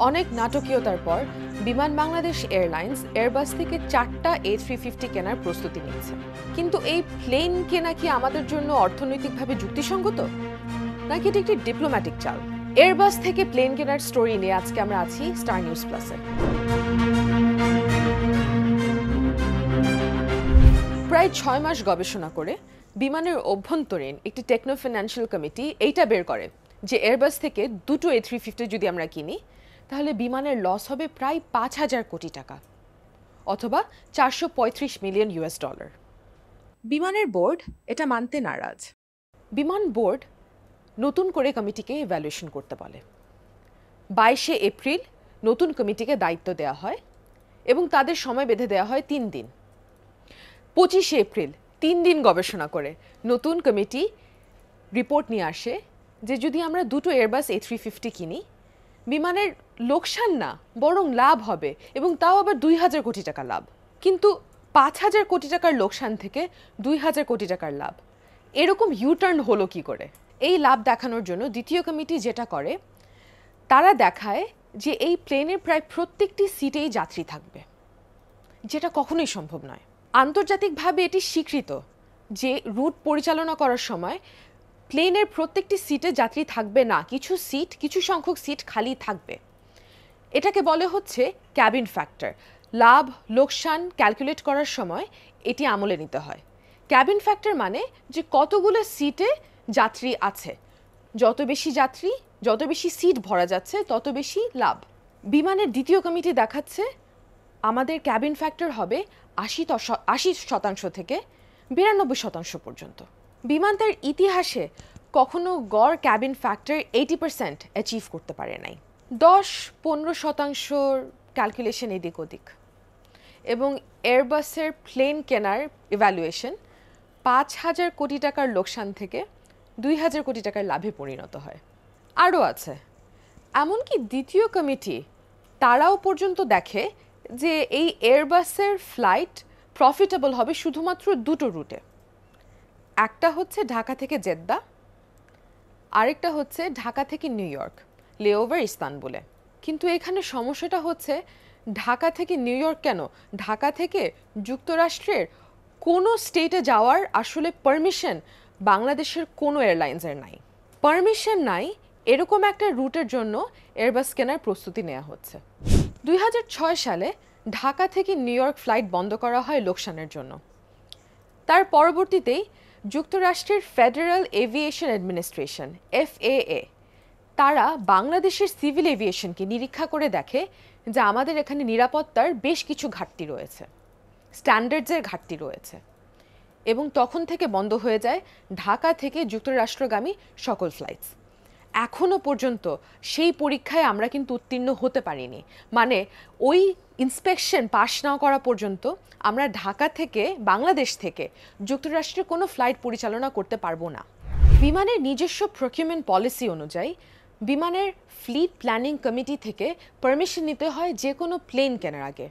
অনেক নাটকীয়তার পর বিমান বাংলাদেশ এয়ারলাইন্স এয়ারবাস থেকে 4টা A350 কেনার প্রস্তুতি নিচ্ছে। কিন্তু এই প্লেন কেনা কি আমাদের জন্য অর্থনৈতিকভাবে যুক্তিসঙ্গত, নাকি এটি একটি ডিপ্লোম্যাটিক চাল? এয়ারবাস থেকে প্লেন কেনার স্টোরি নিয়ে আজকে আমরা আছি স্টার নিউজ প্লাসে। প্রায় 6 মাস গবেষণা করে বিমানের অভ্যন্তরীণ একটি টেকনো ফিনান্সিয়াল কমিটি এইটা বের করে যে এয়ারবাস থেকে দুটো A350 যদি আমরা কিনি তাহলে বিমানের লস হবে প্রায় 5,000 কোটি টাকা অথবা 435 মিলিয়ন US ডলার। বিমানের বোর্ড এটা মানতে নারাজ। বিমান বোর্ড নতুন করে কমিটিকে ইভ্যালুয়েশন করতে বলে। 22শে এপ্রিল নতুন কমিটিকে দায়িত্ব দেওয়া হয় এবং তাদের সময় বেঁধে দেওয়া হয় 3 দিন। 25শে এপ্রিল 3 দিন গবেষণা করে নতুন কমিটি রিপোর্ট নিয়ে আসে যে যদি আমরা দুটো এয়ারবাস A350 কিনি বিমানের লোকসান না বরং লাভ হবে, এবং তাও আবার 2,000 কোটি টাকা লাভ। কিন্তু 5,000 কোটি টাকার লোকসান থেকে 2,000 কোটি টাকার লাভ, এরকম ইউটার্ন হলো কি করে? এই লাভ দেখানোর জন্য দ্বিতীয় কমিটি যেটা করে তারা দেখায় যে এই প্লেনের প্রায় প্রত্যেকটি সিটেই যাত্রী থাকবে, যেটা কখনোই সম্ভব নয়। আন্তর্জাতিকভাবে এটি স্বীকৃত যে রুট পরিচালনা করার সময় প্লেনের প্রত্যেকটি সিটে যাত্রী থাকবে না, কিছু সংখ্যক সিট খালি থাকবে। এটাকে বলে হচ্ছে ক্যাবিন ফ্যাক্টর। লাভ লোকসান ক্যালকুলেট করার সময় এটি আমলে নিতে হয়। ক্যাবিন ফ্যাক্টর মানে যে কতগুলো সিটে যাত্রী আছে, যত বেশি যাত্রী যত বেশি সিট ভরা যাচ্ছে তত বেশি লাভ। বিমানের দ্বিতীয় কমিটি দেখাচ্ছে আমাদের ক্যাবিন ফ্যাক্টর হবে 80% থেকে 92% পর্যন্ত। বিমান তার ইতিহাসে কখনো গড় ক্যাবিন ফ্যাক্টর 80% অ্যাচিভ করতে পারে নাই। 10-15% ক্যালকুলেশন এদিক ওদিক, এবং এয়ারবাসের প্লেন কেনার ইভ্যালুয়েশন 5,000 কোটি টাকার লোকসান থেকে 2,000 কোটি টাকার লাভে পরিণত হয়। আরও আছে, এমনকি দ্বিতীয় কমিটি তারাও পর্যন্ত দেখে যে এই এয়ারবাসের ফ্লাইট প্রফিটেবল হবে শুধুমাত্র দুটো রুটে। একটা হচ্ছে ঢাকা থেকে জেদ্দা, আরেকটা হচ্ছে ঢাকা থেকে নিউ ইয়র্ক লেওভার ইস্তানবুলে। কিন্তু এখানে সমস্যাটা হচ্ছে ঢাকা থেকে নিউ ইয়র্ক কেন, ঢাকা থেকে যুক্তরাষ্ট্রের কোনো স্টেটে যাওয়ার আসলে পারমিশন বাংলাদেশের কোনো এয়ারলাইন্সের নাই। পারমিশন নাই এরকম একটা রুটের জন্য এয়ারবাস কেনার প্রস্তুতি নেওয়া হচ্ছে। 2006 সালে ঢাকা থেকে নিউ ইয়র্ক ফ্লাইট বন্ধ করা হয় লোকসানের জন্য। তার পরবর্তীতেই যুক্তরাষ্ট্রের ফেডারেল এভিয়েশন অ্যাডমিনিস্ট্রেশন FAA তারা বাংলাদেশের সিভিল এভিয়েশনকে নিরীক্ষা করে দেখে যে আমাদের এখানে নিরাপত্তার বেশ কিছু ঘাটতি রয়েছে, স্ট্যান্ডার্ডসের ঘাটতি রয়েছে, এবং তখন থেকে বন্ধ হয়ে যায় ঢাকা থেকে যুক্তরাষ্ট্রগামী সকল ফ্লাইটস। এখনও পর্যন্ত সেই পরীক্ষায় আমরা কিন্তু উত্তীর্ণ হতে পারিনি, মানে ওই ইন্সপেকশন পাস না করা পর্যন্ত আমরা ঢাকা থেকে বাংলাদেশ থেকে যুক্তরাষ্ট্রে কোনো ফ্লাইট পরিচালনা করতে পারবো না। বিমানের নিজস্ব প্রকিউরমেন্ট পলিসি অনুযায়ী বিমানের ফ্লিট প্ল্যানিং কমিটি থেকে পারমিশন নিতে হয় যে কোনো প্লেন কেনার আগে।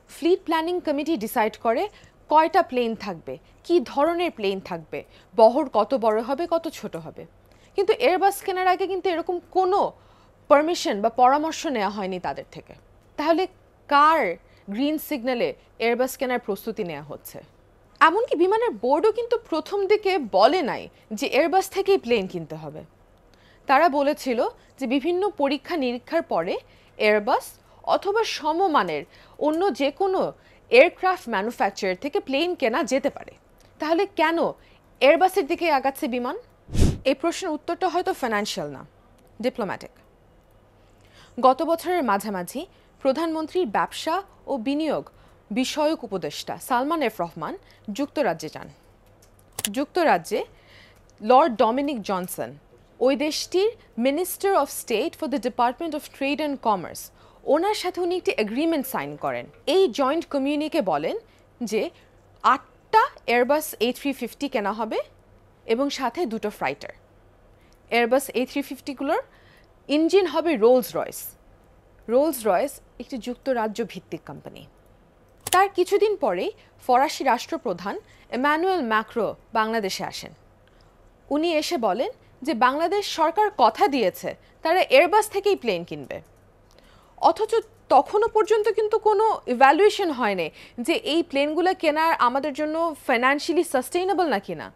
ফ্লিট প্ল্যানিং কমিটি ডিসাইড করে কয়টা প্লেন থাকবে, কি ধরনের প্লেন থাকবে, বহর কত বড় হবে কত ছোট হবে। কিন্তু এয়ারবাস কেনার আগে কিন্তু এরকম কোনো পারমিশন বা পরামর্শ নেওয়া হয়নি তাদের থেকে। তাহলে কার গ্রিন সিগন্যালে এয়ারবাস কেনার প্রস্তুতি নেওয়া হচ্ছে? এমনকি বিমানের বোর্ডও কিন্তু প্রথম দিকে বলে নাই যে এয়ারবাস থেকেই প্লেন কিনতে হবে। তারা বলেছিল যে বিভিন্ন পরীক্ষা নিরীক্ষার পরে এয়ারবাস অথবা সমমানের অন্য যে কোনো এয়ারক্রাফট ম্যানুফ্যাকচারার থেকে প্লেন কেনা যেতে পারে। তাহলে কেন এয়ারবাসের দিকে আগাচ্ছে বিমান? এই প্রশ্নের উত্তরটা হয়তো ফাইন্যান্সিয়াল না, ডিপ্লোম্যাটিক। গত বছরের মাঝামাঝি প্রধানমন্ত্রীর ব্যবসা ও বিনিয়োগ বিষয়ক উপদেষ্টা সালমান এফ রহমান যুক্তরাজ্যে যান। যুক্তরাজ্যে লর্ড ডমিনিক জনসন, ওই দেশটির minister of state for the department of trade and commerce, ওনার সাথে উনি একটি এগ্রিমেন্ট সাইন করেন। এই জয়েন্ট কমিউনিকে বলেন যে 8টা এয়ারবাস A350 কেনা হবে এবং সাথে দুটো ফ্রাইটার। এয়ারবাস A350গুলোর ইঞ্জিন হবে রোলস রয়েস একটি যুক্তরাজ্য ভিত্তিক কোম্পানি। তার কিছুদিন পরেই ফরাসি রাষ্ট্রপ্রধান এমানুয়েল ম্যাক্রো বাংলাদেশে আসেন। উনি এসে বলেন যে বাংলাদেশ সরকার কথা দিয়েছে তারা এয়ারবাস থেকেই প্লেন কিনবে। অথচ তখনও পর্যন্ত কিন্তু কোনো ইভ্যালুয়েশন হয়নি যে এই প্লেনগুলো কেনার আমাদের জন্য ফাইন্যান্সিয়ালি সাস্টেইনেবল নাকি না,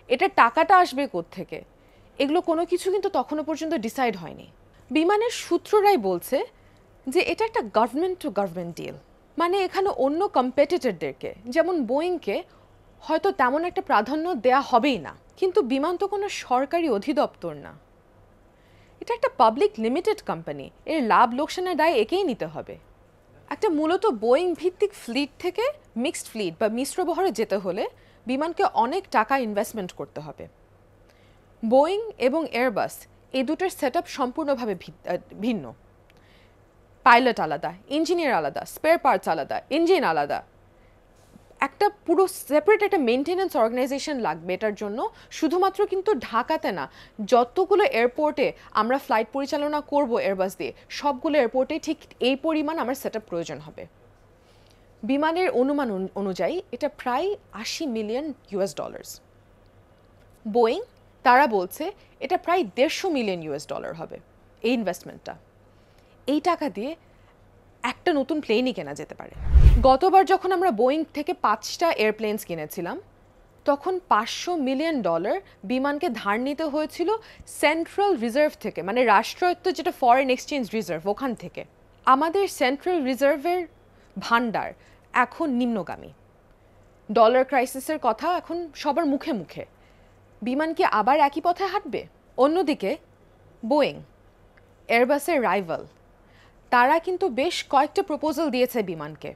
এটা টাকাটা আসবে কোত্থেকে, এগুলো কোনো কিছু কিন্তু তখনও পর্যন্ত ডিসাইড হয়নি। বিমানের সূত্ররাই বলছে যে এটা একটা গভর্নমেন্ট টু গভর্নমেন্ট ডিল, মানে এখানে অন্য কম্পিটিটরদেরকে যেমন বোয়িংকে হয়তো তেমন একটা প্রাধান্য দেয়া হবেই না, কিন্তু বিমান তো কোনো সরকারি অধিদপ্তর না, এটা একটা পাবলিক লিমিটেড কোম্পানি, এর লাভ লোকসানের দায় একেই নিতে হবে। একটা মূলত বোয়িং ভিত্তিক ফ্লিট থেকে মিক্সড ফ্লিট বা মিশ্র বহরে যেতে হলে বিমানকে অনেক টাকা ইনভেস্টমেন্ট করতে হবে। বোয়িং এবং এয়ারবাস এই দুটোর সেট আপ সম্পূর্ণভাবে ভিন্ন। পাইলট আলাদা, ইঞ্জিনিয়ার আলাদা, স্পেয়ার পার্টস আলাদা, ইঞ্জিন আলাদা, একটা পুরো সেপারেট একটা মেনটেন্যান্স অর্গানাইজেশন লাগবে এটার জন্য। শুধুমাত্র কিন্তু ঢাকাতে না, যতগুলো এয়ারপোর্টে আমরা ফ্লাইট পরিচালনা করব এয়ারবাস দিয়ে, সবগুলো এয়ারপোর্টে ঠিক এই পরিমাণ আমার সেট আপ প্রয়োজন হবে। বিমানের অনুমান অনুযায়ী এটা প্রায় $80 মিলিয়ন। বোয়িং তারা বলছে এটা প্রায় $150 মিলিয়ন হবে এই ইনভেস্টমেন্টটা। এই টাকা দিয়ে একটা নতুন প্লেনই কেনা যেতে পারে। গতবার যখন আমরা বোয়িং থেকে 5টা এয়ারপ্লেনস কিনেছিলাম তখন $500 মিলিয়ন বিমানকে ধার নিতে হয়েছিল সেন্ট্রাল রিজার্ভ থেকে, মানে রাষ্ট্রায়ত্ত যেটা ফরেন এক্সচেঞ্জ রিজার্ভ, ওখান থেকে। আমাদের সেন্ট্রাল রিজার্ভের ভান্ডার এখন নিম্নগামী, ডলার ক্রাইসিসের কথা এখন সবার মুখে মুখে। বিমান কি আবার একই পথে হাঁটবে? অন্যদিকে বোয়িং, এয়ারবাসের রাইভাল, তারা কিন্তু বেশ কয়েকটা প্রপোজাল দিয়েছে বিমানকে,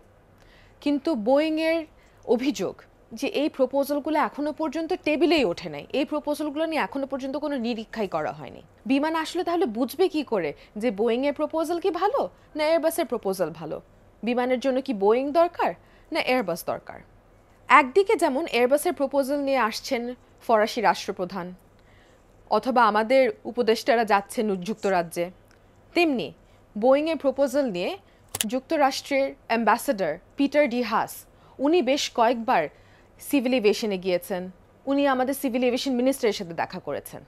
কিন্তু বোয়িংয়ের অভিযোগ যে এই প্রপোজালগুলো এখনো পর্যন্ত টেবিলেই ওঠে নাই, এই প্রপোজালগুলো নিয়ে এখনো পর্যন্ত কোনো নিরীক্ষাই করা হয়নি। বিমান আসলে তাহলে বুঝবে কি করে যে বোয়িংয়ের প্রপোজাল কি ভালো না এয়ারবাসের প্রপোজাল ভালো? বিমানের জন্য কি বোয়িং দরকার না এয়ারবাস দরকার? একদিকে যেমন এয়ারবাসের প্রপোজাল নিয়ে আসছেন ফরাসি রাষ্ট্রপ্রধান অথবা আমাদের উপদেষ্টারা যাচ্ছেন যুক্তরাজ্যে, তেমনি বোয়িংয়ের প্রপোজাল নিয়ে যুক্তরাষ্ট্রের অ্যাম্বাসেডর পিটার ডি হাস, উনি বেশ কয়েকবার সিভিল এভিয়েশনে গিয়েছেন, উনি আমাদের সিভিল এভিয়েশন মিনিস্টারের সাথে দেখা করেছেন।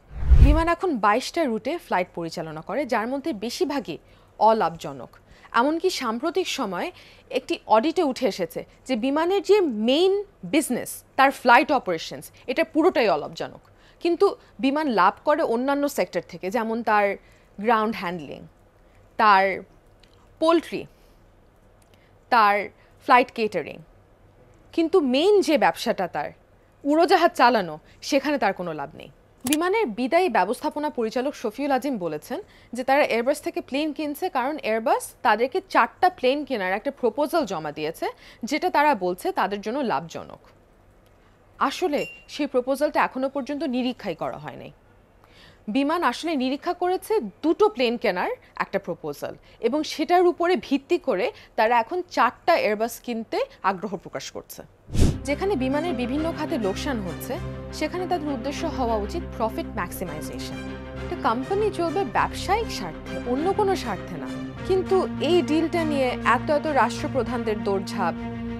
বিমান এখন 22টা রুটে ফ্লাইট পরিচালনা করে, যার মধ্যে বেশিরভাগই অলাভজনক। এমনকি সাম্প্রতিক সময়ে একটি অডিটে উঠে এসেছে যে বিমানের যে মেইন বিজনেস তার ফ্লাইট অপারেশনস, এটা পুরোটাই অলাভজনক, কিন্তু বিমান লাভ করে অন্যান্য সেক্টর থেকে, যেমন তার গ্রাউন্ড হ্যান্ডলিং, তার পোলট্রি, তার ফ্লাইট কেটারিং, কিন্তু মেইন যে ব্যবসাটা তার উড়োজাহাজ চালানো, সেখানে তার কোনো লাভ নেই। বিমানের বিদায়ী ব্যবস্থাপনা পরিচালক শফিউল আজিম বলেছেন যে তারা এয়ারবাস থেকে প্লেন কিনছে কারণ এয়ারবাস তাদেরকে 4টা প্লেন কেনার একটা প্রপোজাল জমা দিয়েছে, যেটা তারা বলছে তাদের জন্য লাভজনক। আসলে সেই প্রপোজালটা এখনো পর্যন্ত নিরীক্ষাই করা হয়নি। বিমান আসলে নিরীক্ষা করেছে 2টো প্লেন কেনার একটা প্রপোজাল, এবং সেটার উপরে ভিত্তি করে তারা এখন 4টা এয়ারবাস কিনতে আগ্রহ প্রকাশ করছে। যেখানে বিমানের বিভিন্ন খাতে লোকসান হচ্ছে সেখানে তাদের উদ্দেশ্য হওয়া উচিত প্রফিট ম্যাক্সিমাইজেশন। একটা কোম্পানি চলবে ব্যবসায়িক স্বার্থে, অন্য কোনো স্বার্থে না। কিন্তু এই ডিলটা নিয়ে এত এত রাষ্ট্রপ্রধানদের দৌড়ঝাঁপ,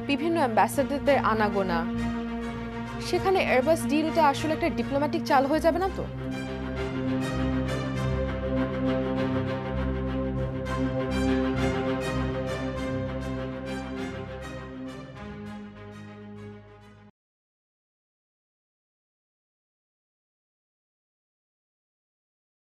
বিভিন্ন অ্যাম্বাসেডরদের আনাগোনা, সেখানে এয়ারবাস ডিলটা আসলে একটা ডিপ্লোম্যাটিক চাল হয়ে যাবে না তো?